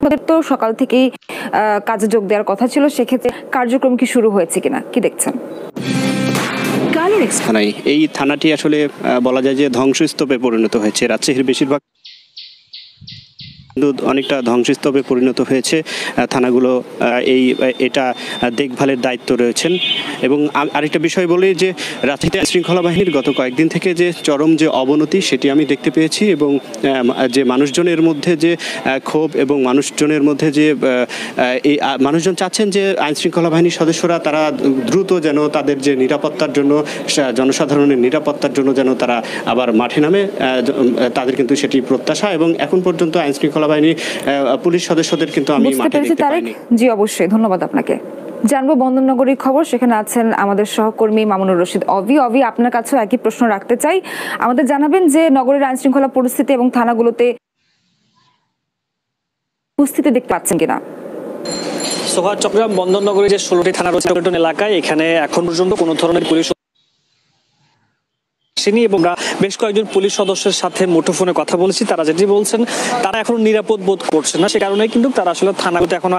আমাদের তো সকাল থেকেই কাজে যোগ দেওয়ার কথা ছিল, সেক্ষেত্রে কার্যক্রম কি শুরু হয়েছে কিনা, কি দেখছেন? এই থানাটি আসলে বলা যায় যে ধ্বংসস্তূপে পরিণত হয়েছে। রাজশাহীর বেশিরভাগ অনেকটা ধ্বংসস্তূপে পরিণত হয়েছে। থানাগুলো এটা দেখভালের দায়িত্ব রয়েছেন। এবং আরেকটা বিষয় বলি যে রাজশাহীতে শৃঙ্খলা বাহিনীর গত কয়েকদিন থেকে যে চরম যে অবনতি সেটি আমি দেখতে পেয়েছি, এবং যে মানুষজনের মধ্যে যে ক্ষোভ এবং মানুষজনের মধ্যে যে এই মানুষজন চাচ্ছেন যে আইন শৃঙ্খলা বাহিনীর সদস্যরা তারা দ্রুত যেন তাদের যে নিরাপত্তার জন্য, জনসাধারণের নিরাপত্তার জন্য যেন তারা আবার মাঠে নামে, তাদের কিন্তু সেটি প্রত্যাশা। এবং এখন পর্যন্ত আইন শৃঙ্খলা বাহিনী পুলিশ সদস্যদের কিন্তু আমি মাঠে দেখতে পাইনি। জি অবশ্যই, ধন্যবাদ আপনাকে। জানবো বন্দরনগরীর খবর, সেখানে আছেন আমাদের সহকর্মী মামুনুর রশিদ। অভি, আপনার কাছেও একই প্রশ্ন রাখতে চাই। আমাদের জানাবেন যে নগরের আইন শৃঙ্খলা পরিস্থিতি এবং থানাগুলোতে উপস্থিতি দেখতে পাচ্ছেন কিনা। সোহা, চট্টগ্রাম বন্দরনগরী যে 16টি থানা রয়েছে এলাকায়, এখানে এখন পর্যন্ত কোনো ধরনের পুলিশ এবং বেশ কয়েকজন পুলিশ সদস্যের সাথে মুঠোফোনে কথা বলেছি। তারা যেটি বলছেন, তারা এখন নিরাপদ বোধ করছে না, সে কারণে কিন্তু তারা আসলে থানাগুলোতে এখনো